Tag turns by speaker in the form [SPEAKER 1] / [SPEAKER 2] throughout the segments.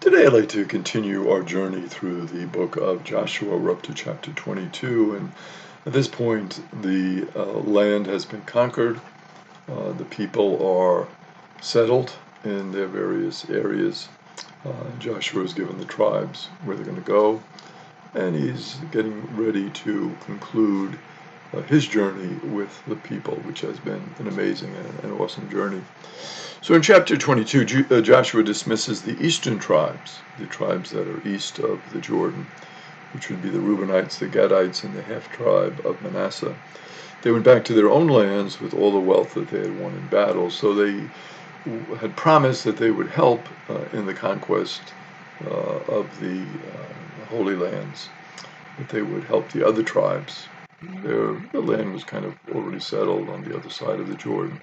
[SPEAKER 1] Today I'd like to continue our journey through the book of Joshua. We're up to chapter 22, and at this point the land has been conquered. The people are settled in their various areas. Joshua is given the tribes where they're going to go, and he's getting ready to conclude his journey with the people, which has been an amazing and awesome journey. So in chapter 22, Joshua dismisses the eastern tribes, the tribes that are east of the Jordan, which would be the Reubenites, the Gadites, and the half-tribe of Manasseh. They went back to their own lands with all the wealth that they had won in battle, so they had promised that they would help in the conquest of the Holy Lands, that they would help the other tribes. The land was kind of already settled on the other side of the Jordan,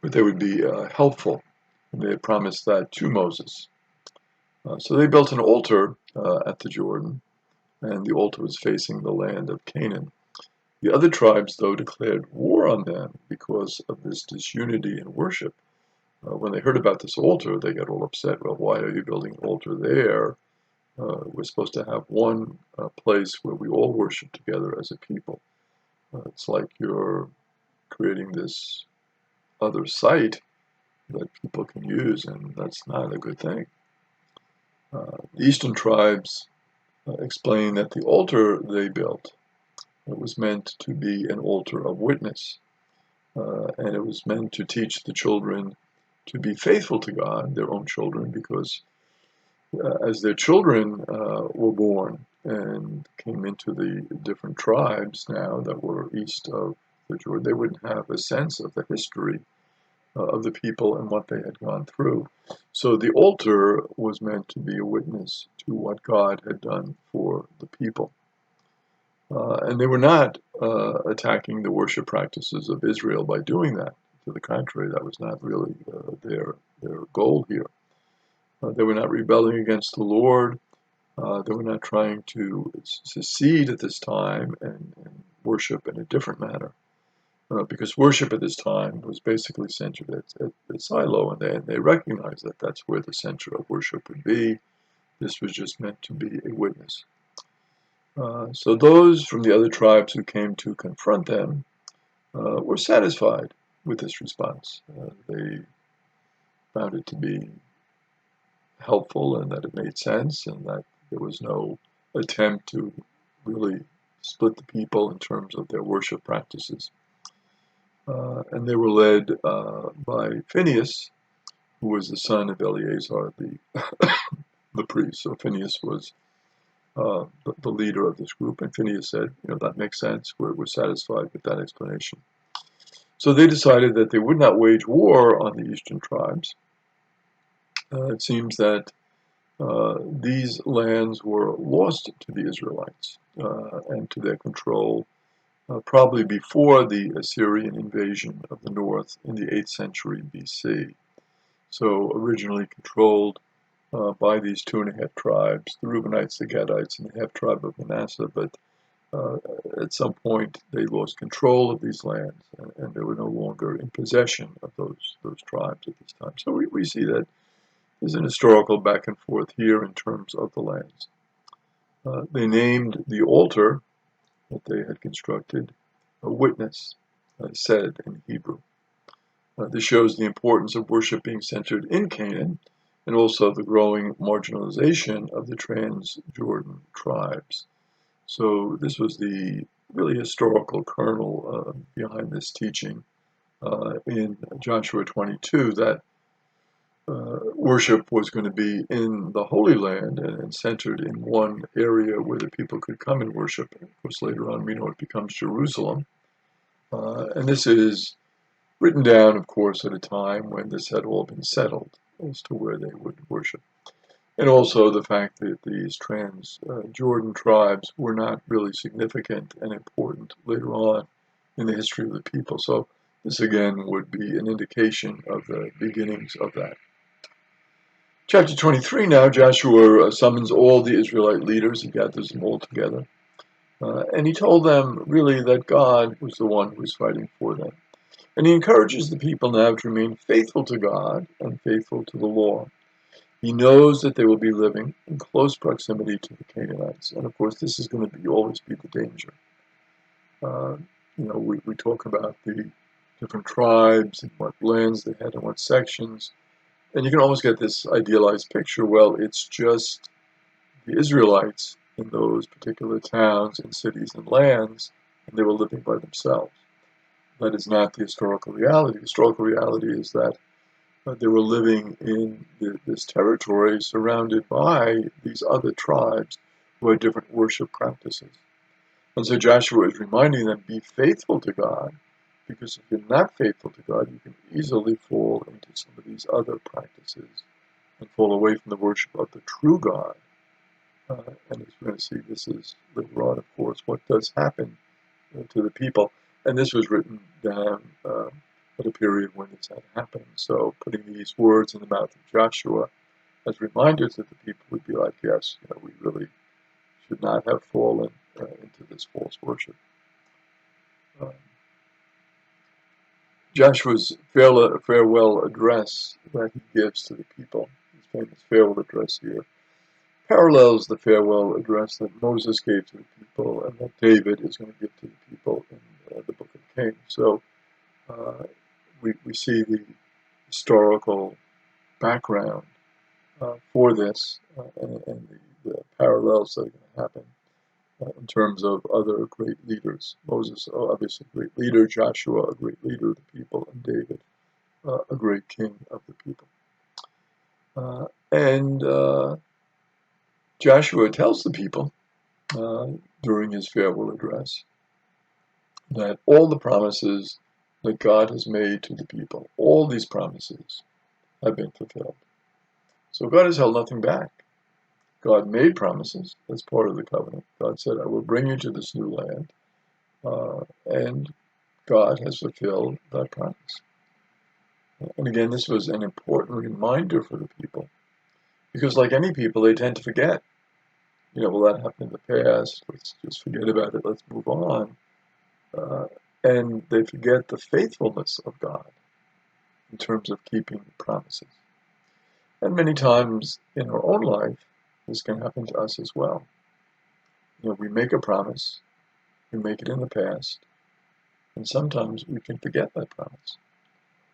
[SPEAKER 1] but they would be helpful. And they had promised that to Moses. So they built an altar at the Jordan, and the altar was facing the land of Canaan. The other tribes, though, declared war on them because of this disunity in worship. When they heard about this altar, they got all upset. Well, why are you building an altar there? We're supposed to have one place where we all worship together as a people. It's like you're creating this other site that people can use, and that's not a good thing. The eastern tribes explain that the altar they built, it was meant to be an altar of witness, and it was meant to teach the children to be faithful to God, their own children, because as their children were born and came into the different tribes now that were east of the Jordan, they wouldn't have a sense of the history of the people and what they had gone through. So the altar was meant to be a witness to what God had done for the people. And they were not attacking the worship practices of Israel by doing that. To the contrary, that was not really their goal here. They were not rebelling against the Lord. They were not trying to secede at this time and worship in a different manner. Because worship at this time was basically centered at Shiloh, and they recognized that that's where the center of worship would be. This was just meant to be a witness. So those from the other tribes who came to confront them were satisfied with this response. They found it to be helpful and that it made sense and that there was no attempt to really split the people in terms of their worship practices. And they were led by Phinehas, who was the son of Eleazar, the priest. So Phinehas was the leader of this group, and Phinehas said, that makes sense. We're satisfied with that explanation. So they decided that they would not wage war on the eastern tribes. It seems that these lands were lost to the Israelites and to their control probably before the Assyrian invasion of the north in the 8th century BC. So originally controlled by these 2.5 tribes, the Reubenites, the Gadites, and the half-tribe of Manasseh, but at some point they lost control of these lands and they were no longer in possession of those tribes at this time. So we see that there's an historical back and forth here in terms of the lands. They named the altar that they had constructed a witness, said in Hebrew. This shows the importance of worship being centered in Canaan and also the growing marginalization of the Transjordan tribes. So this was the really historical kernel behind this teaching in Joshua 22, that worship was going to be in the Holy Land and centered in one area where the people could come and worship. And of course, later on, we know it becomes Jerusalem. And this is written down, of course, at a time when this had all been settled as to where they would worship. And also the fact that these Transjordan tribes were not really significant and important later on in the history of the people. So this again would be an indication of the beginnings of that. Chapter 23 now, Joshua summons all the Israelite leaders. He gathers them all together. And he told them really that God was the one who was fighting for them. And he encourages the people now to remain faithful to God and faithful to the law. He knows that they will be living in close proximity to the Canaanites. And of course, this is going to always be the danger. Uh, we talk about the different tribes and what lands they had and what sections. And you can almost get this idealized picture. Well, it's just the Israelites in those particular towns and cities and lands, and they were living by themselves. That is not the historical reality. The historical reality is that they were living in this territory surrounded by these other tribes who had different worship practices. And so Joshua is reminding them, be faithful to God, because if you're not faithful to God, you can easily fall into some of these other practices and fall away from the worship of the true God. And as we're going to see, this is later on, of course, what does happen to the people. And this was written down at a period when this had happened. So putting these words in the mouth of Joshua as reminders to the people would be like, yes, we really should not have fallen into this false worship. Um, Joshua's farewell address that he gives to the people, his famous farewell address here, parallels the farewell address that Moses gave to the people and that David is going to give to the people in the book of Kings. So we see the historical background for this and the parallels that are going to happen in terms of other great leaders. Moses, obviously a great leader, Joshua, a great leader of the people, and David, a great king of the people. And Joshua tells the people during his farewell address that all the promises that God has made to the people, all these promises have been fulfilled. So God has held nothing back. God made promises as part of the covenant. God said, I will bring you to this new land. And God has fulfilled that promise. And again, this was an important reminder for the people. Because like any people, they tend to forget. Well, that happened in the past. Let's just forget about it. Let's move on. And they forget the faithfulness of God in terms of keeping promises. And many times in our own life, this can happen to us as well. We make a promise, we make it in the past, and sometimes we can forget that promise.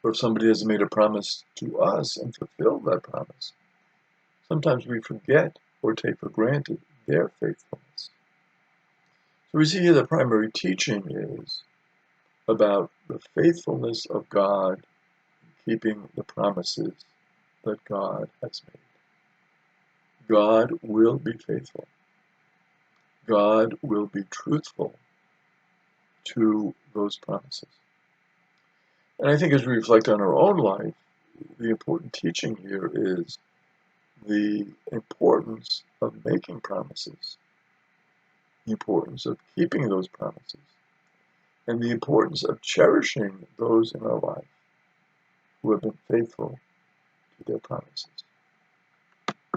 [SPEAKER 1] Or if somebody has made a promise to us and fulfilled that promise, sometimes we forget or take for granted their faithfulness. So we see here the primary teaching is about the faithfulness of God in keeping the promises that God has made. God will be faithful. God will be truthful to those promises. And I think as we reflect on our own life, the important teaching here is the importance of making promises, the importance of keeping those promises, and the importance of cherishing those in our life who have been faithful to their promises.